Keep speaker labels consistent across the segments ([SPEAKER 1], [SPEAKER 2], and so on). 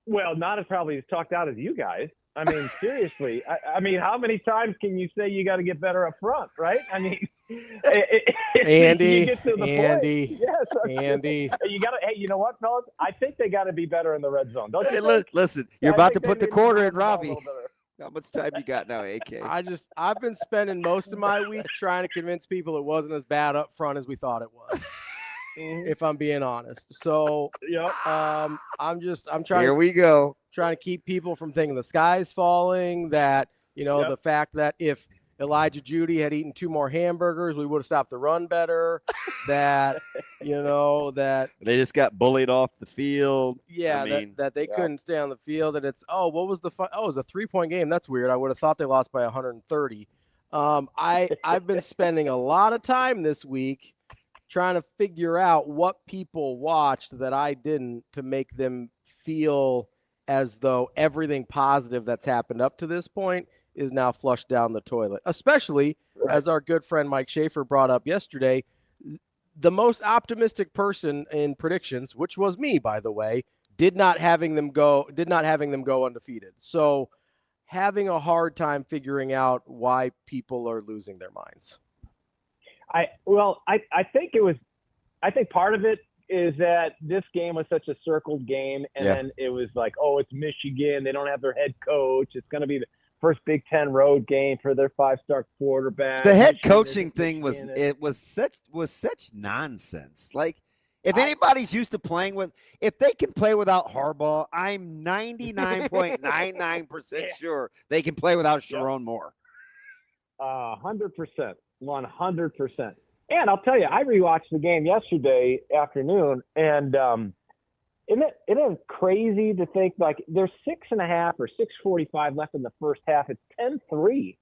[SPEAKER 1] Well, not as probably as talked out as you guys. I mean, seriously. I mean, how many times can you say you got to get better up front, right? I mean,
[SPEAKER 2] Andy,
[SPEAKER 1] you get to the
[SPEAKER 2] Andy,
[SPEAKER 1] point. Yes,
[SPEAKER 2] Andy.
[SPEAKER 1] you got to. Hey, you know what, fellas? I think they got to be better in the red zone. Don't you
[SPEAKER 3] Hey,
[SPEAKER 1] think?
[SPEAKER 3] listen,
[SPEAKER 1] Yeah,
[SPEAKER 3] you're
[SPEAKER 1] I
[SPEAKER 3] about to
[SPEAKER 1] think
[SPEAKER 3] put
[SPEAKER 1] they
[SPEAKER 3] the
[SPEAKER 1] need to
[SPEAKER 3] quarter
[SPEAKER 1] run
[SPEAKER 3] in
[SPEAKER 1] the ball a
[SPEAKER 3] Ravi.
[SPEAKER 1] little better.
[SPEAKER 3] How much time you got now, AK?
[SPEAKER 2] I've been spending most of my week trying to convince people it wasn't as bad up front as we thought it was. If I'm being honest. So I'm trying
[SPEAKER 3] Here we go.
[SPEAKER 2] Trying to keep people from thinking the sky's falling, that, the fact that if Elijah Judy had eaten 2 more hamburgers, we would have stopped the run better, that, that
[SPEAKER 3] They just got bullied off the field.
[SPEAKER 2] Yeah,
[SPEAKER 3] I mean,
[SPEAKER 2] that they couldn't stay on the field, and it's what was the fun? Oh, it was a 3-point game. That's weird. I would have thought they lost by 130. I've been spending a lot of time this week trying to figure out what people watched that I didn't, to make them feel as though everything positive that's happened up to this point is now flushed down the toilet. Especially as our good friend Mike Schaefer brought up yesterday, the most optimistic person in predictions, which was me, by the way, did not having them go undefeated. So having a hard time figuring out why people are losing their minds.
[SPEAKER 1] I think part of it is that this game was such a circled game, and then it was like, oh, it's Michigan. They don't have their head coach. It's going to be the first Big Ten road game for their 5-star quarterback.
[SPEAKER 3] The head coaching thing was such nonsense. Like, if anybody's used to playing with, if they can play without Harbaugh, I'm 99.99% sure they can play without Sharon Moore.
[SPEAKER 1] 100%. 100%. And I'll tell you, I rewatched the game yesterday afternoon, and isn't it crazy to think, like, there's 6.5 or 6:45 left in the first half. It's 10-3.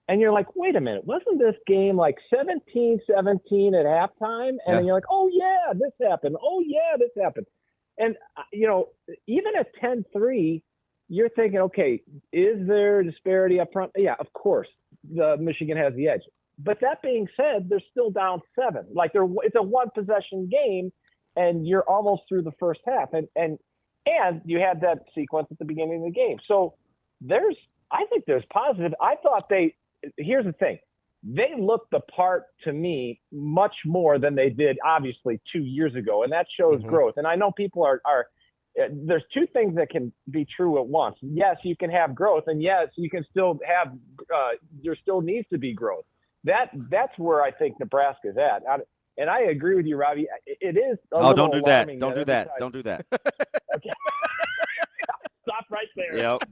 [SPEAKER 1] And you're like, wait a minute, wasn't this game like 17-17 at halftime? And then you're like, oh, yeah, this happened. Oh, yeah, this happened. And, even at 10-3, you're thinking, okay, is there a disparity up front? Yeah, of course, Michigan has the edge. But that being said, they're still down 7. Like, it's a one-possession game, and you're almost through the first half. And you had that sequence at the beginning of the game. So I think there's positive. I thought here's the thing. They looked the part to me much more than they did, obviously, 2 years ago, and that shows growth. And I know people are there's two things that can be true at once. Yes, you can have growth, and yes, you can still have there still needs to be growth. That's where I think Nebraska's at. And I agree with you, Ravi. It is
[SPEAKER 3] don't do that. Don't do that. Don't do that.
[SPEAKER 1] Okay. Stop right there.
[SPEAKER 3] Yep.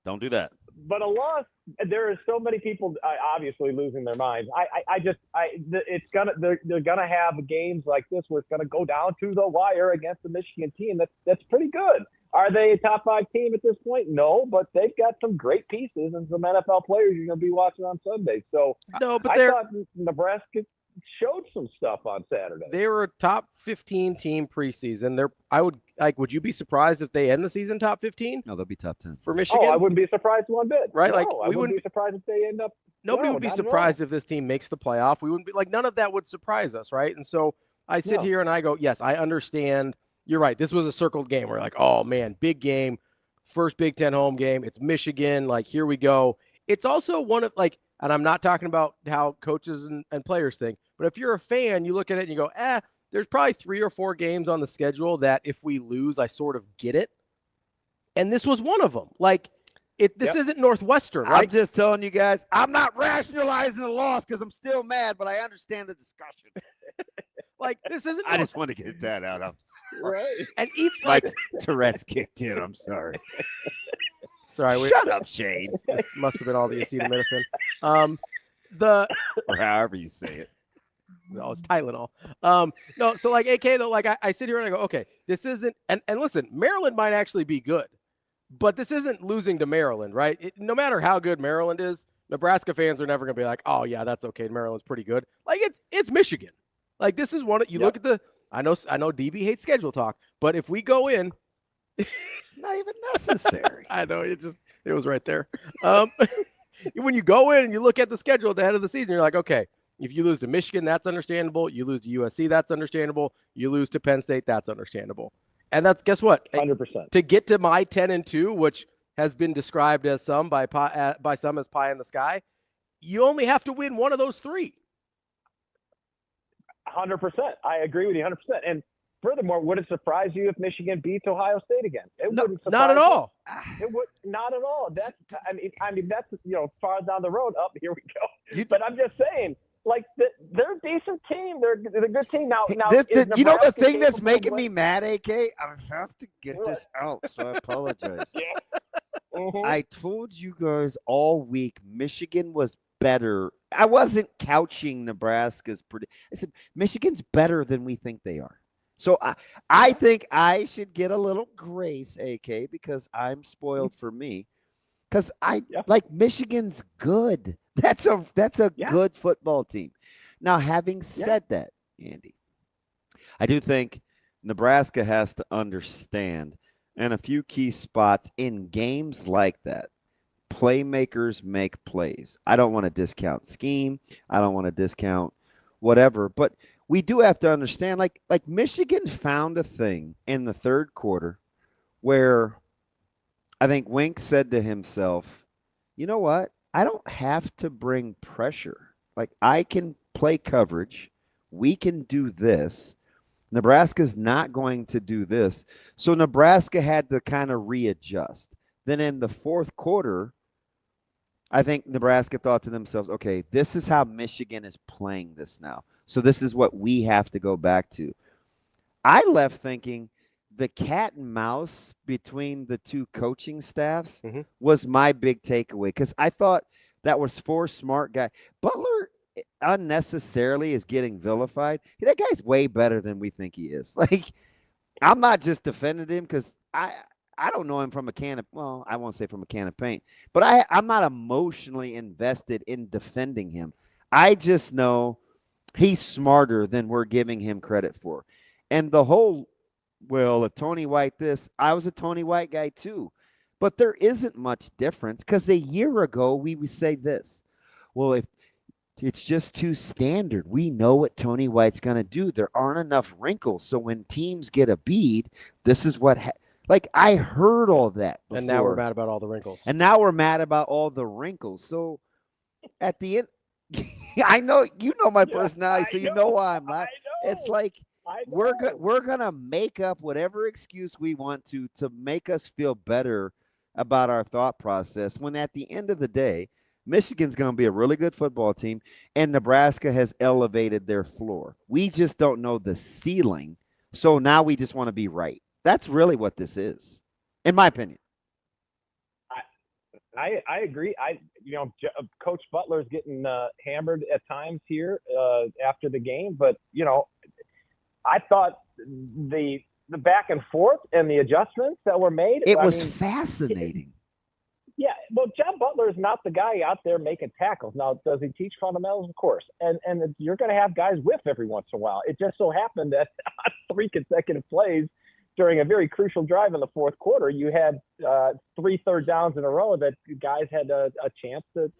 [SPEAKER 3] Don't do that.
[SPEAKER 1] But a loss, there are so many people obviously losing their minds. They're gonna have games like this where it's gonna go down to the wire against the Michigan team. That's pretty good. Are they a top 5 team at this point? No, but they've got some great pieces and some NFL players you're going to be watching on Sunday. So I thought Nebraska showed some stuff on Saturday.
[SPEAKER 2] They were a top 15 team preseason. Would you be surprised if they end the season top 15?
[SPEAKER 3] No, they'll be top 10
[SPEAKER 2] for Michigan.
[SPEAKER 1] Oh, I wouldn't be surprised one bit.
[SPEAKER 2] Right?
[SPEAKER 1] No,
[SPEAKER 2] Like
[SPEAKER 1] I wouldn't be surprised if they end up.
[SPEAKER 2] Nobody would be surprised if this team makes the playoff. We wouldn't be like, none of that would surprise us, right? And so I sit here and I go, yes, I understand. You're right. This was a circled game. We're like, oh man, big game, first Big Ten home game. It's Michigan. Like, here we go. It's also one of and I'm not talking about how coaches and players think, but if you're a fan, you look at it and you go, there's probably 3 or 4 games on the schedule that if we lose, I sort of get it. And this was one of them. Like, this isn't Northwestern, right?
[SPEAKER 3] I'm just telling you guys, I'm not rationalizing the loss because I'm still mad, but I understand the discussion.
[SPEAKER 2] Like, this isn't.
[SPEAKER 3] I just want to get that out. I'm sorry.
[SPEAKER 1] Right.
[SPEAKER 2] And each
[SPEAKER 3] Tourette's kicked in. I'm sorry.
[SPEAKER 2] Sorry.
[SPEAKER 3] Shut up, Shane.
[SPEAKER 2] This must have been all the acetaminophen.
[SPEAKER 3] Or however you say it.
[SPEAKER 2] No, it's Tylenol. No, so like AK though, like I sit here and I go, okay, this isn't. And listen, Maryland might actually be good, but this isn't losing to Maryland, right? No matter how good Maryland is, Nebraska fans are never going to be like, oh yeah, that's okay. Maryland's pretty good. Like it's Michigan. Like, this is one. You look at I know DB hates schedule talk, but if we go in,
[SPEAKER 3] not even necessary.
[SPEAKER 2] I know it was right there. When you go in and you look at the schedule at the end of the season, you're like, okay, if you lose to Michigan, that's understandable. You lose to USC, that's understandable. You lose to Penn State, that's understandable. And that's, guess what?
[SPEAKER 1] 100%.
[SPEAKER 2] To get to my 10-2, which has been described as some by some as pie in the sky, you only have to win one of those three.
[SPEAKER 1] 100%. I agree with you 100%. And furthermore, would it surprise you if Michigan beats Ohio State again? It wouldn't surprise
[SPEAKER 2] not at all.
[SPEAKER 1] It would not at all. That's I mean that's far down the road. Up here we go. But I'm just saying, like they're a decent team. They're a good team now.
[SPEAKER 3] The thing that's making me mad, AK. I have to get this out, so I apologize.
[SPEAKER 1] Yeah. Mm-hmm.
[SPEAKER 3] I told you guys all week Michigan was better. I wasn't couching Nebraska's I said Michigan's better than we think they are. So I think I should get a little grace, AK, because I'm spoiled for me. Because like Michigan's good. That's a good football team. Now, having said that, Andy, I do think Nebraska has to understand in a few key spots in games like that, playmakers make plays. I don't want to discount scheme. I don't want to discount whatever, but we do have to understand, like Michigan found a thing in the third quarter where I think Wink said to himself, you know what? I don't have to bring pressure. Like, I can play coverage. We can do this. Nebraska's not going to do this. So Nebraska had to kind of readjust. Then in the fourth quarter, I think Nebraska thought to themselves, okay, this is how Michigan is playing this now. So this is what we have to go back to. I left thinking the cat and mouse between the two coaching staffs was my big takeaway, because I thought that was four smart guys. Butler unnecessarily is getting vilified. That guy's way better than we think he is. Like, I'm not just defending him because I don't know him from a can of, well, I won't say from a can of paint, but I'm not emotionally invested in defending him. I just know he's smarter than we're giving him credit for. And the whole, well, if Tony White this, I was a Tony White guy too. But there isn't much difference, because a year ago we would say this. Well, if it's just too standard, we know what Tony White's going to do. There aren't enough wrinkles. So when teams get a bead, this is what like, I heard all that before.
[SPEAKER 2] And now we're mad about all the wrinkles.
[SPEAKER 3] And now we're mad about all the wrinkles. So at the end, I know you know my personality, so you know why I'm not. It's like we're gonna make up whatever excuse we want to make us feel better about our thought process, when at the end of the day, Michigan's going to be a really good football team, and Nebraska has elevated their floor. We just don't know the ceiling, so now we just want to be right. That's really what this is, in my opinion.
[SPEAKER 1] I agree. Coach Butler's getting hammered at times here after the game, but I thought the back and forth and the adjustments that were made.
[SPEAKER 3] It was fascinating.
[SPEAKER 1] Yeah, well, John Butler is not the guy out there making tackles. Now, does he teach fundamentals? Of course. And you're going to have guys whiff every once in a while. It just so happened that on 3 consecutive plays during a very crucial drive in the fourth quarter, you had 3 third downs in a row that guys had a chance to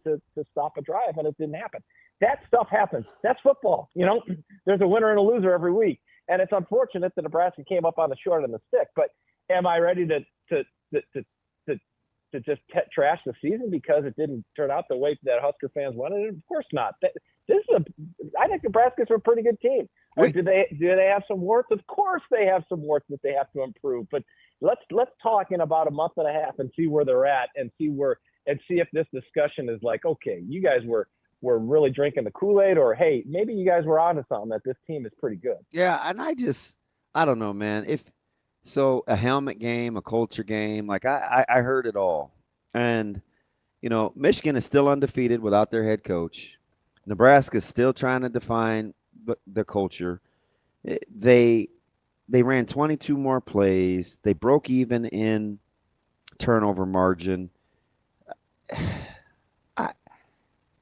[SPEAKER 1] stop a drive, and it didn't happen. That stuff happens. That's football. There's a winner and a loser every week. And it's unfortunate that Nebraska came up on the short end of the stick. But am I ready to just trash the season because it didn't turn out the way that Husker fans wanted it? Of course not. I think Nebraska's a pretty good team. Do they have some warts? Of course they have some warts that they have to improve. But let's talk in about a month and a half and see where they're at, and see if this discussion is like, okay, you guys were really drinking the Kool-Aid, or hey, maybe you guys were onto something, that this team is pretty good.
[SPEAKER 3] Yeah, and I don't know, man. So a helmet game, a culture game, like I heard it all. And, Michigan is still undefeated without their head coach. Nebraska is still trying to define the culture. They ran 22 more plays. They broke even in turnover margin.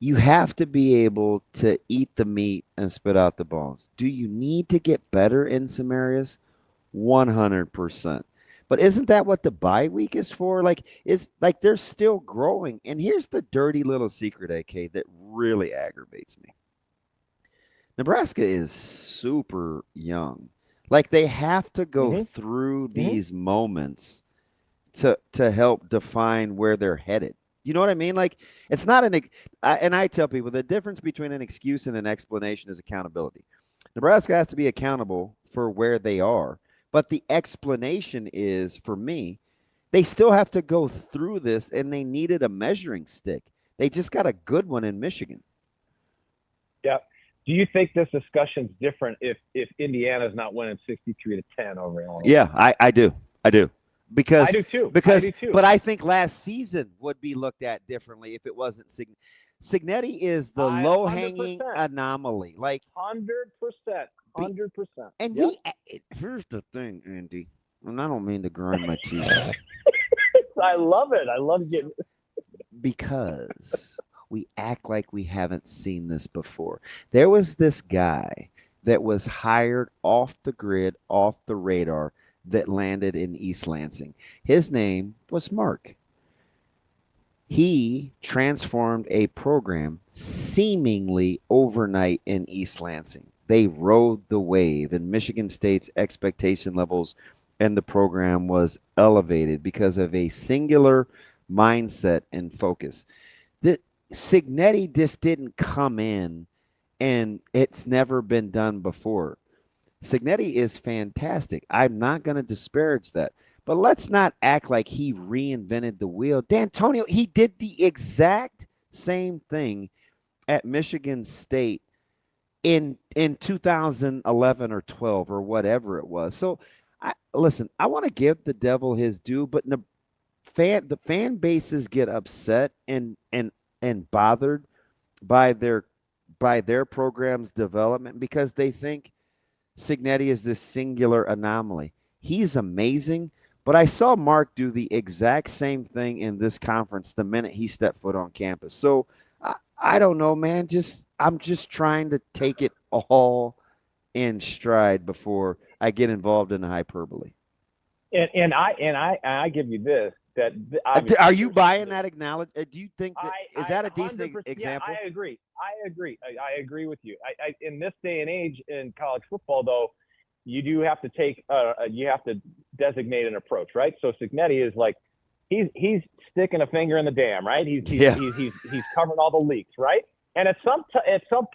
[SPEAKER 3] You have to be able to eat the meat and spit out the bones. Do you need to get better in some areas? 100%. But isn't that what the bye week is for? They're still growing. And here's the dirty little secret, AK, that really aggravates me. Nebraska is super young. Like they have to go
[SPEAKER 1] Mm-hmm.
[SPEAKER 3] through these moments to help define where they're headed. You know what I mean? Like it's not and I tell people the difference between an excuse and an explanation is accountability. Nebraska has to be accountable for where they are, but the explanation is, for me, they still have to go through this, and they needed a measuring stick. They just got a good one in Michigan.
[SPEAKER 1] Yeah. Do you think this discussion's different if Indiana's not winning 63-10 over Illinois?
[SPEAKER 3] Yeah, I do. Because
[SPEAKER 1] I do too.
[SPEAKER 3] But I think last season would be looked at differently if it wasn't Signetti is the low-hanging
[SPEAKER 1] 100%.
[SPEAKER 3] anomaly. Like
[SPEAKER 1] 100%. 100%.
[SPEAKER 3] And here's the thing, Andy, and I don't mean to grind my teeth.
[SPEAKER 1] I love it. I love getting
[SPEAKER 3] because we act like we haven't seen this before. There was this guy that was hired off the grid, off the radar, that landed in East Lansing. His name was Mark. He transformed a program seemingly overnight in East Lansing. They rode the wave, and Michigan State's expectation levels and the program was elevated because of a singular mindset and focus. The Signetti just didn't come in, and it's never been done before. Signetti is fantastic. I'm not going to disparage that. But let's not act like he reinvented the wheel. D'Antonio, he did the exact same thing at Michigan State in 2011 or 12 or whatever it was. So, listen, I want to give the devil his due, but the fan bases get upset and bothered by their program's development because they think Signetti is this singular anomaly. He's amazing, but I saw Mark do the exact same thing in this conference the minute he stepped foot on campus. So I don't know, man. I'm just trying to take it all in stride before I get involved in the hyperbole.
[SPEAKER 1] And I give you this.
[SPEAKER 3] Are you buying that acknowledgement? Do you think that is that a decent example?
[SPEAKER 1] Yeah, I agree. I agree with you. In this day and age in college football, though, you do have to you have to designate an approach, right? So Signetti is like he's sticking a finger in the dam, right? He's covering all the leaks, right? And at some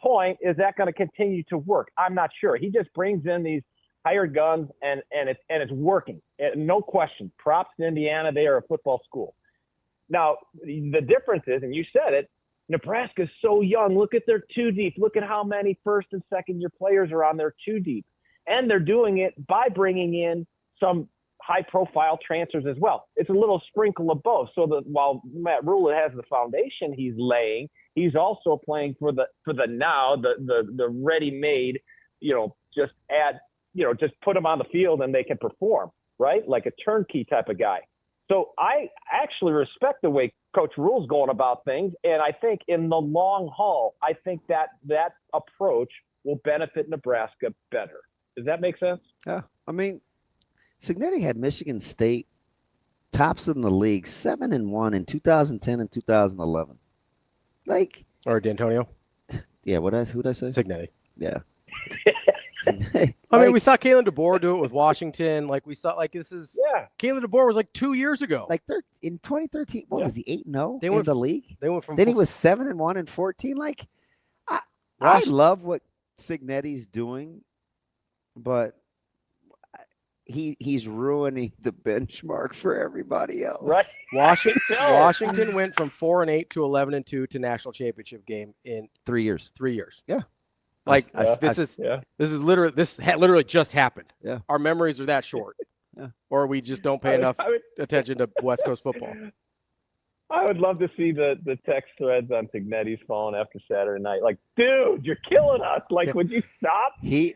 [SPEAKER 1] point, is that going to continue to work? I'm not sure. He just brings in these hired guns, and it's working. No question. Props to Indiana. They are a football school. Now, the difference is, and you said it, Nebraska's so young. Look at their two deep. Look at how many first and second year players are on their two deep. And they're doing it by bringing in some high-profile transfers as well. It's a little sprinkle of both. So that while Matt Rhule has the foundation he's laying, he's also playing for the now, the ready-made, just put them on the field and they can perform, right? Like a turnkey type of guy. So I actually respect the way Coach Rhule's going about things, and I think in the long haul, I think that approach will benefit Nebraska better. Does that make sense?
[SPEAKER 3] Yeah. I mean, Signetti had Michigan State tops in the league 7-1 in 2010 and 2011.
[SPEAKER 2] Or D'Antonio.
[SPEAKER 3] Yeah, who'd I say?
[SPEAKER 2] Signetti.
[SPEAKER 3] Yeah.
[SPEAKER 2] I mean, we saw Kalen DeBoer do it with Washington. We saw, Kalen DeBoer was 2 years ago.
[SPEAKER 3] In 2013, what was he, 8-0
[SPEAKER 2] in
[SPEAKER 3] the league?
[SPEAKER 2] They went from
[SPEAKER 3] then he was 7-1 and 14. I love what Signetti's doing, but he's ruining the benchmark for everybody else.
[SPEAKER 1] Right.
[SPEAKER 2] Washington went from 4-8 to 11-2 to national championship game in
[SPEAKER 3] 3 years.
[SPEAKER 2] 3 years.
[SPEAKER 3] Yeah.
[SPEAKER 2] This literally just happened.
[SPEAKER 3] Yeah.
[SPEAKER 2] Our memories are that short.
[SPEAKER 3] Yeah.
[SPEAKER 2] Or we just don't pay enough attention to West Coast football.
[SPEAKER 1] I would love to see the text threads on Signetti's phone after Saturday night. Dude, you're killing us. Would you stop?
[SPEAKER 3] He's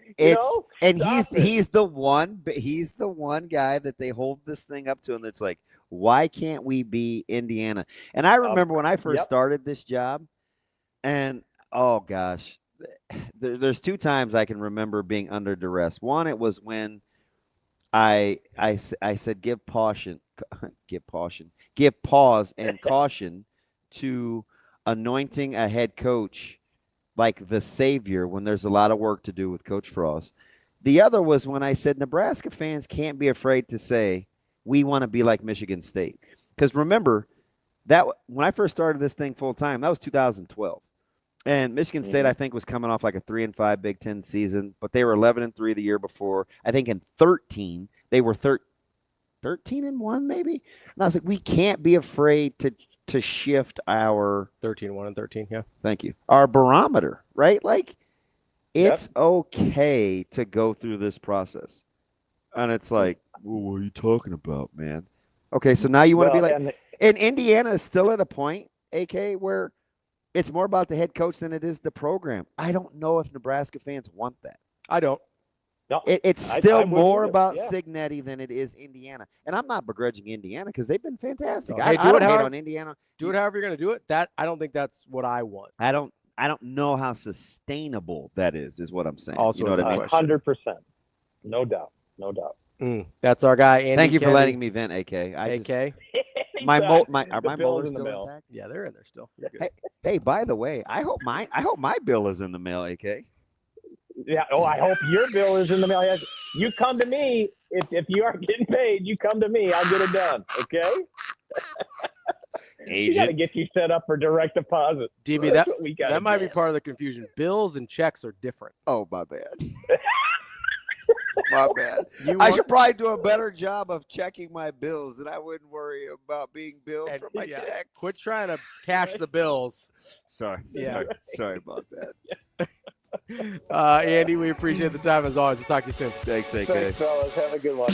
[SPEAKER 3] the one guy that they hold this thing up to, and it's like, why can't we be Indiana? And I remember when I first started this job, and oh gosh, there's two times I can remember being under duress. One, it was when I said give pause and caution to anointing a head coach like the savior when there's a lot of work to do with Coach Frost. The other was when I said Nebraska fans can't be afraid to say we want to be like Michigan State. Because remember, that when I first started this thing full time, that was 2012. And Michigan State, I think, was coming off like a 3-5 Big Ten season, but they were 11-3 the year before. I think in 13, they were 13-1 maybe. And I was like, we can't be afraid to shift our
[SPEAKER 2] 13-1-13. Yeah.
[SPEAKER 3] Thank you. Our barometer, right? Like, it's okay to go through this process. And it's like, well, what are you talking about, man? Okay, so now you want to be like, and Indiana is still at a point, AK, where it's more about the head coach than it is the program. I don't know if Nebraska fans want that.
[SPEAKER 2] I don't.
[SPEAKER 1] No,
[SPEAKER 3] it's still more about
[SPEAKER 1] yeah.
[SPEAKER 3] Signetti than it is Indiana. And I'm not begrudging Indiana because they've been fantastic.
[SPEAKER 2] No,
[SPEAKER 3] I don't hate on Indiana.
[SPEAKER 2] Do it however you're going to do it. I don't think that's what I want.
[SPEAKER 3] I don't know how sustainable that is what I'm saying.
[SPEAKER 2] Also,
[SPEAKER 3] you know what I mean?
[SPEAKER 1] 100%. No doubt.
[SPEAKER 2] That's our guy, Andy.
[SPEAKER 3] Thank you for
[SPEAKER 2] Kendeigh.
[SPEAKER 3] letting me vent, AK.
[SPEAKER 2] AK.
[SPEAKER 3] Are my
[SPEAKER 1] The bill
[SPEAKER 3] molars
[SPEAKER 1] is in the
[SPEAKER 3] still
[SPEAKER 1] mail.
[SPEAKER 3] intact?
[SPEAKER 2] Yeah, they're in there still. You're good.
[SPEAKER 3] Hey, by the way, I hope my bill is in the mail, AK.
[SPEAKER 1] Yeah. Oh, I hope your bill is in the mail. You come to me if you aren't getting paid. You come to me. I'll get it done. Okay. We got to get you set up for direct deposit.
[SPEAKER 2] DB, that might be part of the confusion. Bills and checks are different.
[SPEAKER 3] Oh, my bad. My bad. I should probably do a better job of checking my bills, and I wouldn't worry about being billed for my checks.
[SPEAKER 2] Quit trying to cash the bills.
[SPEAKER 3] Sorry about that.
[SPEAKER 2] Andy, we appreciate the time as always. We'll talk to you soon.
[SPEAKER 3] Thanks, AK.
[SPEAKER 1] Thanks, fellas. Have a good one.